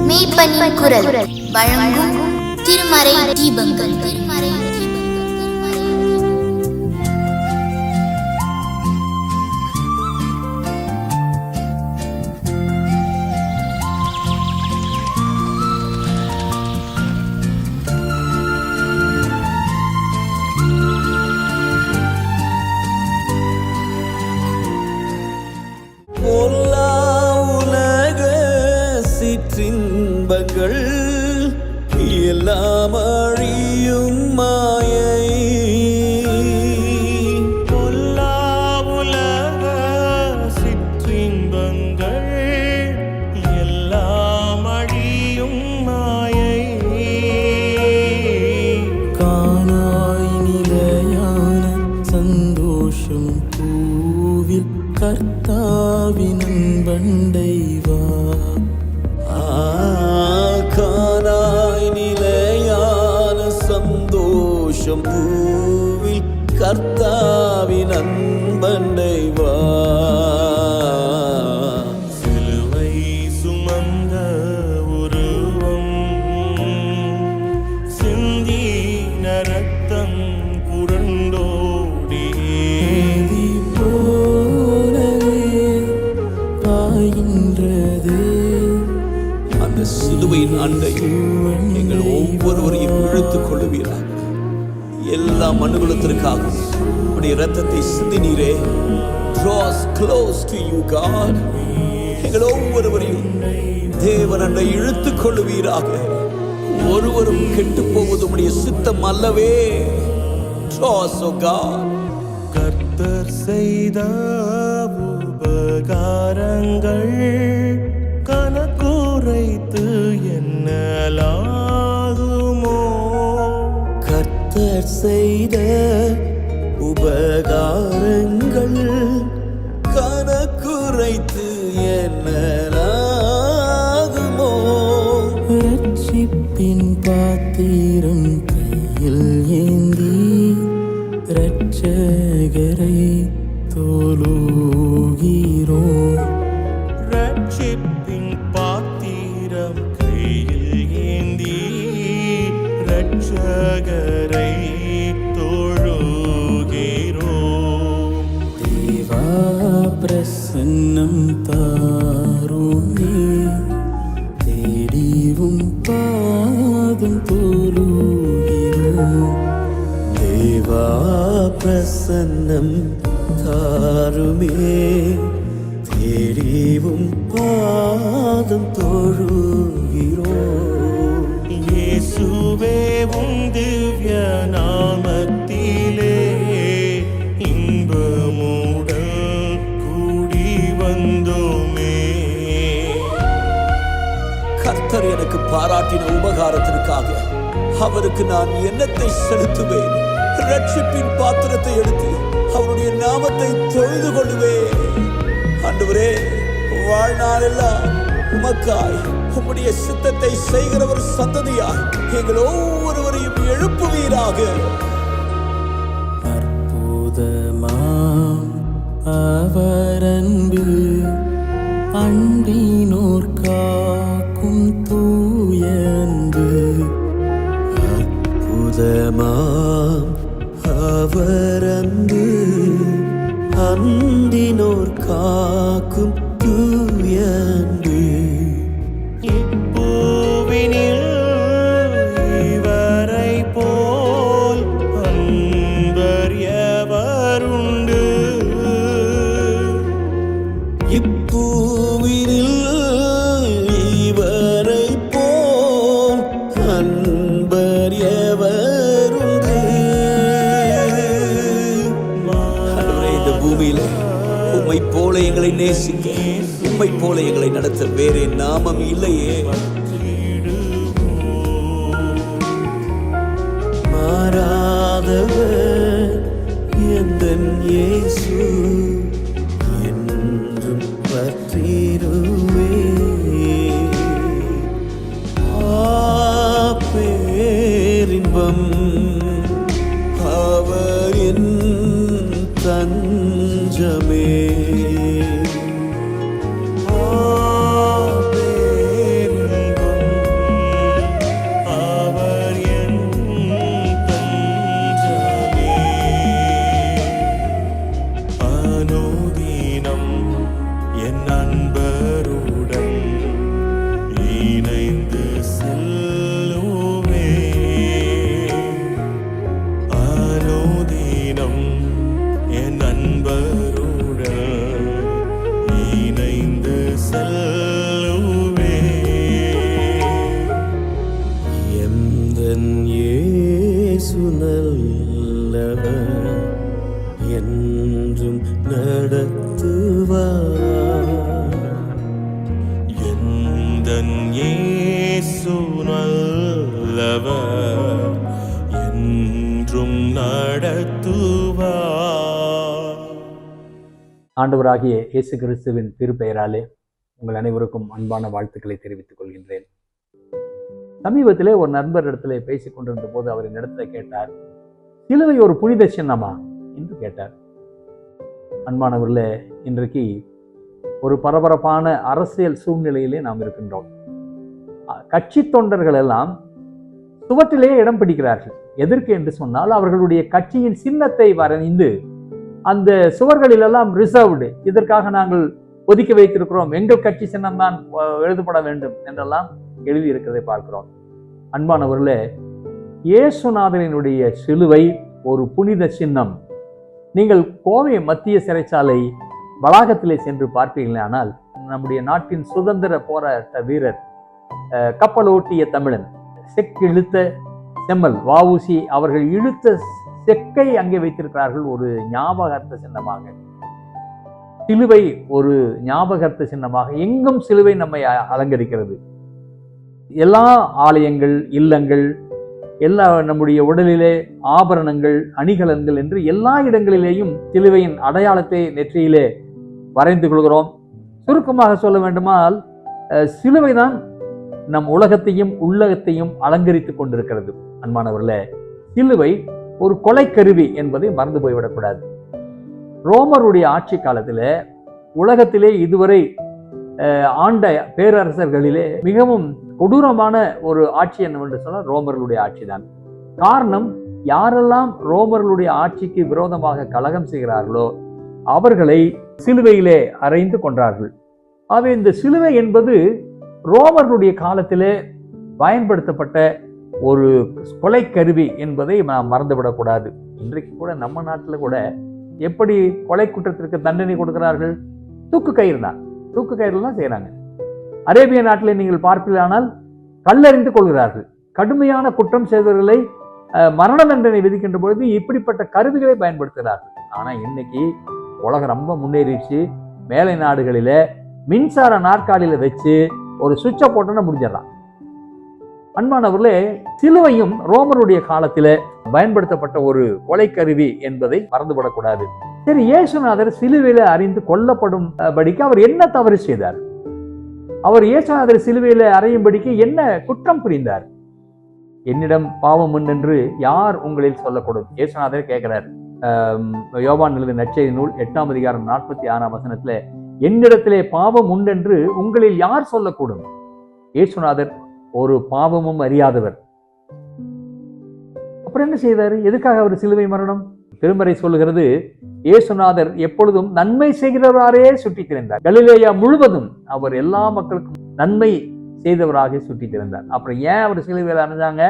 மெய்ப்பனின் குரல் வழங்கும் திருமறை தீபங்கள். சிற்றின்பங்கள் எல்லாம் அழியும் மாயை. பொல்லா உலக சிற்றின்பங்கள் எல்லாம் அழியும் மாயை. காணாய் நிலையான சந்தோஷம் பூவில் கர்த்தாவின் அன்பண்டை வா. காணாய் நிலையான சந்தோஷம் பூவில் கர்த்தாவின் அன்பண்டை வா. சிலுவை சுமந்த உருவம் சிந்தின ரத்தம் புரண்டோடி போலவே பாய்கின்றது. அந்த சிலுவையின் அண்டை எங்கள் ஒவ்வொருவரையும் இழுத்துக் கொள்ளுவீராக. எல்லா மனுகுலத்திற்காகவும் உடைய இரத்தத்தை சிந்தினீரே. Draw us close to you, God. எங்கள் ஒவ்வொருவரையும் தேவன் அண்டை இழுத்துக் கொள்ளுவீராக. ஒருவரும் கெட்டு போவது உடைய சித்தம் அல்லவே. Draw us, O God. கர்த்தர் செய்த உபகாரங்கள் கணக்குரைத்து என்னலாகுமோ. கர்த்தர் செய்த உபகாரங்கள் கணக்குரைத்து என்னலாகுமோ. ரட்சிப்பின் பாத்திரம் கையில் ஏந்தி இரட்சகரை தொழுகிறோம். ரட்சிப்பின் பாத்திரம் கையில் ஏந்தி இரட்சகரை தொழுகிறோம். தேவா பிரசன்னம் தாருமே. தேடிவும் பாதம் தொழுகிறோம். தேவா பிரசன்னம் தாருமே. தேடிவும் பாதம் தொழுகிறோம். இயேசுவே உம் திவ்ய நாமத்திலே இன்பமுடன் கூடி வந்தோமே. கர்த்தர் எனக்கு பாராட்டின உபகாரத்திற்காக அவருக்கு நான் என்னத்தை செலுத்துவேன்? ரட்சிப்பின் பாத்திரத்தை எடுத்து அவருடைய நாமத்தை தொழுது கொள்ளுவேன். ஆண்டவரே, வாழ்நாளெல்லாம் உமக்காய் உம்முடைய சித்தத்தை செய்கிறவர் சந்ததியாய் எங்கள் ஒவ்வொருவரையும் எழுப்புவீராக. அற்புதமாம் அவர் அன்பு அன்பினோர் காக்கும் தூய அன்பு. அற்புதமாம் அவர் அன்பு அன்பினோர் காக்கும் தூய அன்பு. இப்பூவினில் இவரை போல் அன்பர் எவருண்டு. இப்பூவினில் இவரை போல் அன்பர் எவருண்டு. இந்த பூமியில உம்மை போல எங்களை நேசிக்க, உம்மை போல எங்களை நடத்த வேறே நாமம் இல்லையே. மாறாதவர் எந்தன் இயேசு என்றும் பற்றிடுவே. பேரின்பம் அவர் என் தஞ்சமே. எந்தன் இயேசு நல்லவர், என்றும் நடத்துவார். ஆண்டவராகிய இயேசு கிறிஸ்துவின் திருப்பெயராலே உங்கள் அனைவருக்கும் அன்பான வாழ்த்துக்களை தெரிவித்துக் கொள்கின்றேன். சமீபத்திலே ஒரு நண்பர் இடத்துல பேசிக் கொண்டிருந்த போது அவர் என்னிடத்துல கேட்டார், சிலுவை ஒரு புனித சின்னமா என்று கேட்டார். அன்பானவர்களே, இன்றைக்கு ஒரு பரபரப்பான அரசியல் சூழ்நிலையிலே நாம் இருக்கின்றோம். கட்சி தொண்டர்கள் எல்லாம் சுவற்றிலேயே இடம் பிடிக்கிறார்கள். எதற்கு என்று சொன்னால், அவர்களுடைய கட்சியின் சின்னத்தை வரைந்து அந்த சுவர்களிலெல்லாம் ரிசர்வ்டு, இதற்காக நாங்கள் ஒதுக்கி வைத்திருக்கிறோம், எங்கள் கட்சி சின்னம் தான் எழுதப்பட வேண்டும் என்றெல்லாம் எழுதி இருக்கிறதை பார்க்கிறோம். அன்பானவர்களே, இயேசுநாதரினுடைய சிலுவை ஒரு புனித சின்னம். நீங்கள் கோவை மத்திய சிறைச்சாலை வளாகத்திலே சென்று பார்ப்பீர்களே ஆனால், நம்முடைய நாட்டின் சுதந்திர போராட்ட வீரர், கப்பலோட்டிய தமிழன், செக்கிழுத்த செம்மல் வஉசி அவர்கள் இழுத்த செக்கை அங்கே வைத்திருக்கிறார்கள் ஒரு ஞாபகார்த்த சின்னமாக. சிலுவை ஒரு ஞாபகார்த்த சின்னமாக எங்கும் சிலுவை நம்மை அலங்கரிக்கிறது. எல்லா ஆலயங்கள், இல்லங்கள், எல்லா நம்முடைய உடலிலே ஆபரணங்கள், அணிகலன்கள் என்று எல்லா இடங்களிலேயும் சிலுவையின் அடையாளத்தை நெற்றியிலே வரைந்து கொள்கிறோம். சுருக்கமாக சொல்ல வேண்டுமானால், சிலுவைதான் நம் உலகத்தையும் உள்ளகத்தையும் அலங்கரித்துக் கொண்டிருக்கிறது. அன்பானவர்களே, சிலுவை ஒரு கொலைக்கருவி என்பதை மறந்து போய்விடக்கூடாது. ரோமருடைய ஆட்சி காலத்தில் உலகத்திலே இதுவரை ஆண்ட பேரரசர்களிலே மிகவும் கொடூரமான ஒரு ஆட்சி என்னவென்று சொன்னால் ரோமர்களுடைய ஆட்சி தான். காரணம், யாரெல்லாம் ரோமர்களுடைய ஆட்சிக்கு விரோதமாக கலகம் செய்கிறார்களோ அவர்களை சிலுவையிலே அறைந்து கொன்றார்கள். ஆகவே இந்த சிலுவை என்பது ரோமர்களுடைய காலத்திலே பயன்படுத்தப்பட்ட ஒரு கொலைக்கருவி என்பதை நாம் மறந்துவிடக்கூடாது. இன்றைக்கு கூட நம்ம நாட்டில் கூட எப்படி கொலை குற்றத்திற்கு தண்டனை கொடுக்கிறார்கள்? தூக்கு கயிறு தான், தூக்கு கயிறு தான் செய்யறாங்க. அரேபிய நாட்டில் நீங்கள் பார்ப்பீர்களானால் கல்லறிந்து கொள்கிறார்கள். கடுமையான குற்றம் செய்தவர்களை மரண தண்டனை விதிக்கின்ற பொழுது இப்படிப்பட்ட கருவிகளை பயன்படுத்துகிறார்கள். ஆனா இன்னைக்கு உலகம் ரொம்ப முன்னேறிச்சு. மேலை நாடுகளில மின்சார நாற்காலியில வச்சு ஒரு சுவிட்சை போட்டோன்னா முடிஞ்சிடலாம். அன்பானவர்களே, சிலுவையும் ரோமருடைய காலத்தில பயன்படுத்தப்பட்ட ஒரு கொலைக்கருவி என்பதை மறந்துவிடக்கூடாது. சரி, இயேசுநாதர் சிலுவையில அறிந்து கொல்லப்படும் படிக்கு அவர் என்ன தவறு செய்தார்? அவர் இயேசுநாதர் சிலுவையில அறையும்படிக்கு என்ன குற்றம் புரிந்தார்? என்னிடம் பாவம் உண்டென்று யார் உங்களில் சொல்லக்கூடும்? இயேசுநாதர் கேட்கிறார். யோவான் எழுதிய நற்செய்தி நூல் 8ஆம் அதிகாரம் 46ஆம் வசனத்துல, என்னிடத்திலே பாவம் உண்டென்று உங்களில் யார் சொல்லக்கூடும்? இயேசுநாதர் ஒரு பாவமும் அறியாதவர். அப்புறம் என்ன செய்தார்? எதுக்காக அவர் சிலுவை மரணம்? திருமறை சொல்லுகிறது, இயேசுநாதர் எப்பொழுதும் நன்மை செய்கிறவராரே சுற்றி திரிந்தார். கலிலேயா முழுவதும் அவர் எல்லா மக்களுக்கும் நன்மை செய்தவராக சுற்றி திரிந்தார். அப்புறம் ஏன் அவர் சிலுவையில் அடைஞ்சாங்க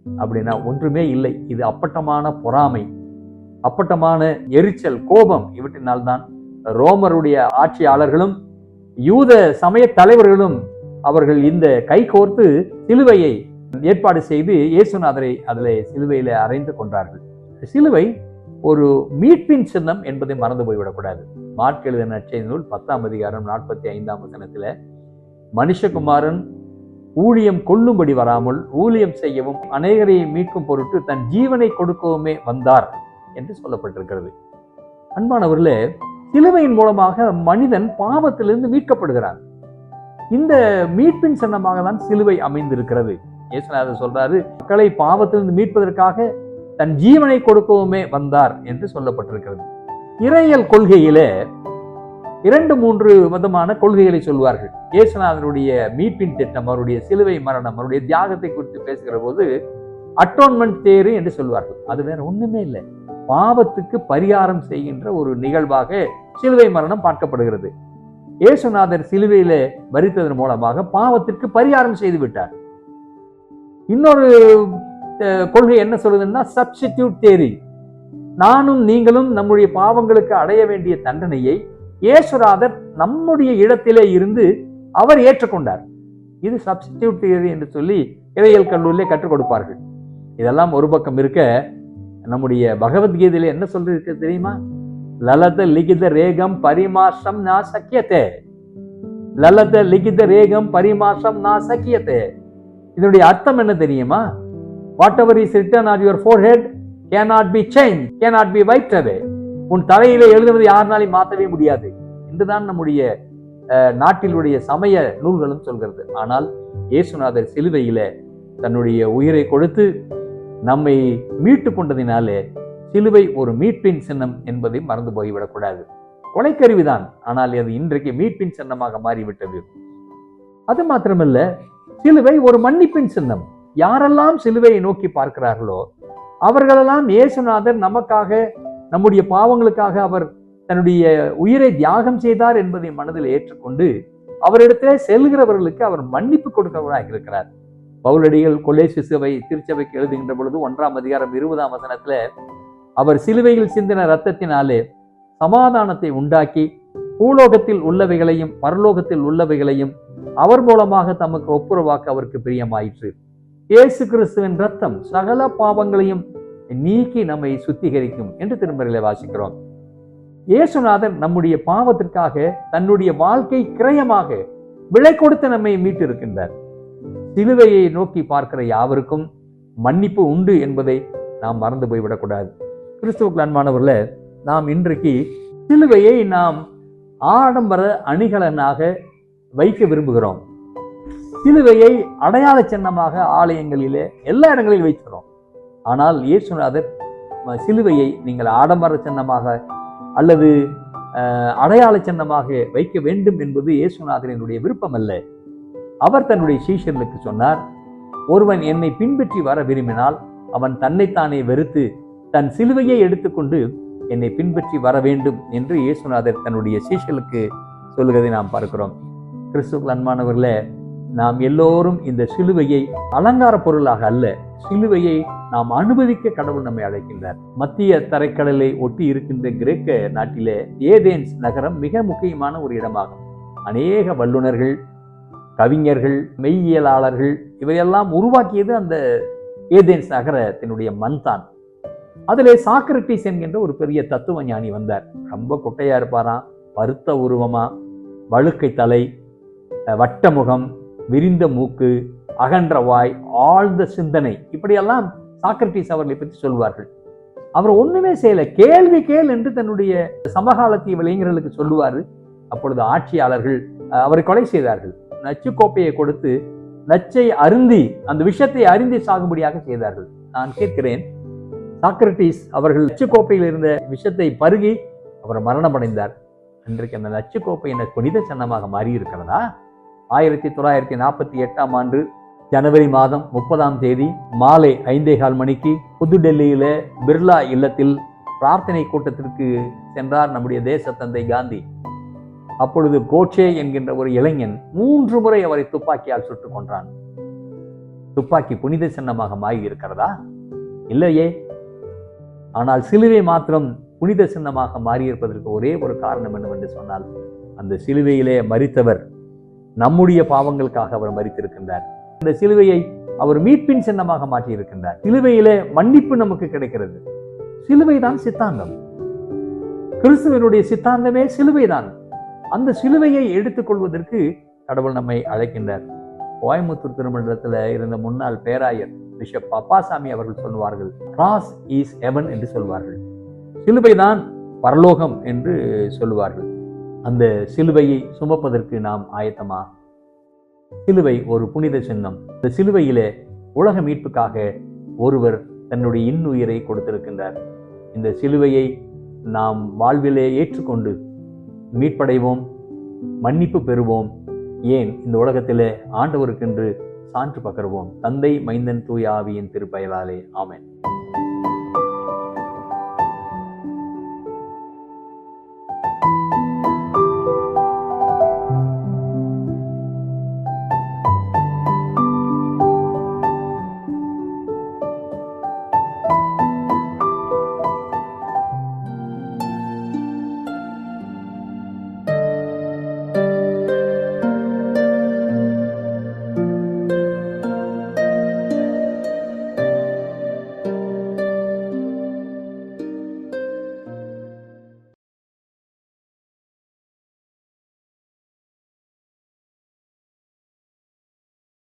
அப்படின்னா ஒன்றுமே இல்லை. இது அப்பட்டமான பொறாமை, அப்பட்டமான எரிச்சல், கோபம். இவற்றினால்தான் ரோமருடைய ஆட்சியாளர்களும் யூத சமய தலைவர்களும் அவர்கள் இந்த கை கோர்த்து சிலுவையை ஏற்பாடு செய்து இயேசுநாதரை அதிலே சிலுவையில அறைந்து கொண்டார்கள். சிலுவை ஒரு மீட்பின் சின்னம் என்பதை மறந்து போய்விடக்கூடாது. மார்க் எழுதிய நற்செய்தி நூல் 10ஆம் அதிகாரம் 45ஆம் வசனத்துல, மனுஷகுமாரன் ஊழியம் கொள்ளும்படி வராமல் ஊழியம் செய்யவும் அநேகரை மீட்கும் பொருட்டு தன் ஜீவனை கொடுக்கவுமே வந்தார் என்று சொல்லப்பட்டிருக்கிறது. அன்பானவர்களே, சிலுவையின் மூலமாக மனிதன் பாவத்திலிருந்து மீட்கப்படுகிறான். இந்த மீட்பின் சின்னமாக தான் சிலுவை அமைந்திருக்கிறது. இயேசுநாதர் சொல்றாரு, மக்களை பாவத்திலிருந்து மீட்பதற்காக தன் ஜீவனை கொடுக்கவுமே வந்தார் என்று சொல்லப்பட்டிருக்கிறது. இறையியல் கொள்கையிலே 2-3 விதமான கொள்கைகளை சொல்வார்கள். இயேசுநாதருடைய மீட்பின் திட்டம், அவருடைய சிலுவை மரணம், அவருடைய தியாகத்தை குறித்து பேசுகிற போது அட்டோன்மெண்ட் தியரி என்று சொல்வார்கள். அது வேற ஒண்ணுமே இல்லை, பாவத்துக்கு பரிகாரம் செய்கின்ற ஒரு நிகழ்வாக சிலுவை மரணம் பார்க்கப்படுகிறது. இயேசுநாதர் சிலுவையிலே மரித்ததன் மூலமாக பாவத்திற்கு பரிகாரம் செய்து விட்டார். இன்னொரு கொள்கை என்ன சொல்லுதுன்னா சப்ஸ்டிடியூட் தியரி. நானும் நீங்களும் நம்முடைய பாவங்களுக்கு அடைய வேண்டிய தண்டனையை இயேசுநாதர் நம்முடைய இடத்திலே இருந்து அவர் ஏற்றுக்கொண்டார். இது சப்ஸ்டிடியூட் தியரி என்று சொல்லி இறையியல் கல்லூரியிலே கற்றுக் கொடுப்பார்கள். இதெல்லாம் ஒரு பக்கம் இருக்க, நம்முடைய பகவத்கீதையில என்ன சொல்றது தெரியுமா? லலத லிகித ரேகம் பரிமாசம் நா சக்கியத்தே. லலத லிகித ரேகம் பரிமாசம் நா சக்கியத்தே. இதனுடைய அர்த்தம் என்ன தெரியுமா? Whatever is written on your forehead cannot be changed, cannot be wiped away. உன் தலையிலே எழுதுவது யாருனாலையும் மாற்றவே முடியாது என்றுதான் நம்முடைய நாட்டிலுடைய சமய நூல்களும் சொல்கிறது. ஆனால் இயேசுநாதர் சிலுவையில தன்னுடைய உயிரை கொடுத்து நம்மை மீட்டு கொண்டதினாலே சிலுவை ஒரு மீட்பின் சின்னம் என்பதை மறந்து போய்விடக்கூடாது. கொலைக்கருவிதான், ஆனால் அது இன்றைக்கு மீட்பின் சின்னமாக மாறிவிட்டது. அது மாத்திரமல்ல, சிலுவை ஒரு மன்னிப்பின் சின்னம். யாரெல்லாம் சிலுவையை நோக்கி பார்க்கிறார்களோ அவர்களெல்லாம் இயேசுநாதர் நமக்காக, நம்முடைய பாவங்களுக்காக அவர் தன்னுடைய உயிரை தியாகம் செய்தார் என்பதை மனதில் ஏற்றுக்கொண்டு அவரிடத்திலே செல்கிறவர்களுக்கு அவர் மன்னிப்பு கொடுக்கிறவராக இருக்கிறார். பவுலடிகள் கொலேசு சபை திருச்சபைக்கு எழுதுகின்ற பொழுது 1ஆம் அதிகாரம் 20ஆம் வசனத்துல அவர் சிலுவையில் சிந்தின இரத்தத்தினாலே சமாதானத்தை உண்டாக்கி பூலோகத்தில் உள்ளவைகளையும் பரலோகத்தில் உள்ளவைகளையும் அவர் மூலமாக தமக்கு ஒப்புரவாக்க அவருக்கு பிரியமாயிற்று. இயேசு கிறிஸ்துவின் ரத்தம் சகல பாவங்களையும் நீக்கி நம்மை சுத்திகரிக்கும் என்று திருமறையிலே வாசிக்கிறோம். இயேசுநாதர் நம்முடைய பாவத்திற்காக தன்னுடைய வாழ்க்கை கிரயமாக விலை கொடுத்து நம்மை மீட்டு இருக்கின்றார். சிலுவையை நோக்கி பார்க்கிற யாவருக்கும் மன்னிப்பு உண்டு என்பதை நாம் மறந்து போய்விடக்கூடாது. கிறிஸ்துவுக்கு அன்பானவர்களே, நாம் இன்றைக்கு சிலுவையை நாம் ஆடம்பர அணிகலனாக வைக்க விரும்புகிறோம். சிலுவையை அடையாள சின்னமாக ஆலயங்களிலே எல்லா இடங்களிலும் வைக்கிறோம். ஆனால் இயேசுநாதர் சிலுவையை நீங்கள் ஆடம்பர சின்னமாக அல்லது அடையாள சின்னமாக வைக்க வேண்டும் என்பது இயேசுநாதரினுடைய விருப்பம் அல்ல. அவர் தன்னுடைய சீஷர்களுக்கு சொன்னார், ஒருவன் என்னை பின்பற்றி வர விரும்பினால் அவன் தன்னைத்தானே வெறுத்து தன் சிலுவையை எடுத்துக்கொண்டு என்னை பின்பற்றி வர வேண்டும் என்று இயேசுநாதர் தன்னுடைய சீஷர்களுக்கு சொல்லுவதை நாம் பார்க்கிறோம். கிறிஸ்துவுக்கு அன்பானவர்களே, நாம் எல்லோரும் இந்த சிலுவையை அலங்கார பொருளாக அல்ல, சிலுவையை நாம் அனுபவிக்க கடவுள் நம்மை அழைக்கின்றார். மத்திய தரைக்கடலை ஒட்டி இருக்கின்ற கிரேக்க நாட்டிலே ஏதேன்ஸ் நகரம் மிக முக்கியமான ஒரு இடமாகும். அநேக வல்லுநர்கள், கவிஞர்கள், மெய்யியலாளர்கள் இவையெல்லாம் உருவாக்கியது அந்த ஏதேன்ஸ் நகரத்தினுடைய மண் தான். அதிலே சாக்ரட்டிஸ் என்கின்ற ஒரு பெரிய தத்துவ ஞானி வந்தார். ரொம்ப குட்டையா இருப்பாராம், பருத்த உருவமா, வழுக்கை தலை, வட்ட முகம், விரிந்த மூக்கு, அகன்ற வாய், ஆழ்ந்த சிந்தனை, இப்படியெல்லாம் சாக்ரட்டிஸ் அவர்களை பற்றி சொல்வார்கள். அவர் ஒண்ணுமே செய்யல, கேள்வி கேள் என்று தன்னுடைய சமகாலத்திய இளைஞர்களுக்கு சொல்லுவாரு. அப்பொழுது ஆட்சியாளர்கள் அவரை கொலை செய்தார்கள். நச்சு கோப்பையை கொடுத்து நச்சை அருந்தி, அந்த விஷத்தை அருந்தி சாகும்படியாக செய்தார்கள். நான் கேட்கிறேன், சாக்ரட்டிஸ் அவர்கள் நச்சு கோப்பையில் இருந்த விஷத்தை பருகி அவர் மரணமடைந்தார். இன்றைக்கு அந்த நச்சு கோப்பை என்ன புனித சின்னமாக மாறி இருக்கிறதா? 1948ஆம் ஆண்டு ஜனவரி மாதம் 30ஆம் தேதி மாலை 5:15 மணிக்கு புதுடெல்லியில பிர்லா இல்லத்தில் பிரார்த்தனை கூட்டத்திற்கு சென்றார் நம்முடைய தேச தந்தை காந்தி. அப்பொழுது கோட்சே என்கின்ற ஒரு இளைஞன் 3 முறை அவரை துப்பாக்கியால் சுட்டுக் கொன்றான். துப்பாக்கி புனித சின்னமாக மாறி இருக்கிறதா? இல்லையே. ஆனால் சிலுவை மாத்திரம் புனித சின்னமாக மாறியிருப்பதற்கு ஒரே ஒரு காரணம் என்னவென்று சொன்னால், அந்த சிலுவையிலே மரித்தவர் நம்முடைய பாவங்களுக்காக அவர் மரித்திருக்கின்றார். இந்த சிலுவையை அவர் மீட்பின் சின்னமாக மாற்றி இருக்கின்றார். சிலுவையிலே மன்னிப்பு நமக்கு கிடைக்கிறது. சிலுவைதான் சித்தாந்தம். கிறிஸ்துவனுடைய சித்தாந்தமே சிலுவைதான். அந்த சிலுவையை எடுத்துக்கொள்வதற்கு கடவுள் நம்மை அழைக்கின்றார். கோயம்புத்தூர் திருமண்டலத்தில் இருந்த முன்னாள் பேராயர் பிஷப் அப்பாசாமி அவர்கள் சொல்வார்கள், கிராஸ் இஸ் ஹெவன் என்று சொல்வார்கள். சிலுவைதான் பரலோகம் என்று சொல்லுவார்கள். அந்த சிலுவையை சுமப்பதற்கு நாம் ஆயத்தமா? சிலுவை ஒரு புனித சின்னம். இந்த சிலுவையிலே உலக மீட்புக்காக ஒருவர் தன்னுடைய இன்னுயிரை கொடுத்திருக்கின்றார். இந்த சிலுவையை நாம் வாழ்விலே ஏற்றுக்கொண்டு மீட்படைவோம், மன்னிப்பு பெறுவோம். ஏன் இந்த உலகத்திலே ஆண்டவருக்கென்று சான்று பகருவோம். தந்தை, மைந்தன், தூய ஆவியின் திருப்பெயராலே ஆமென்.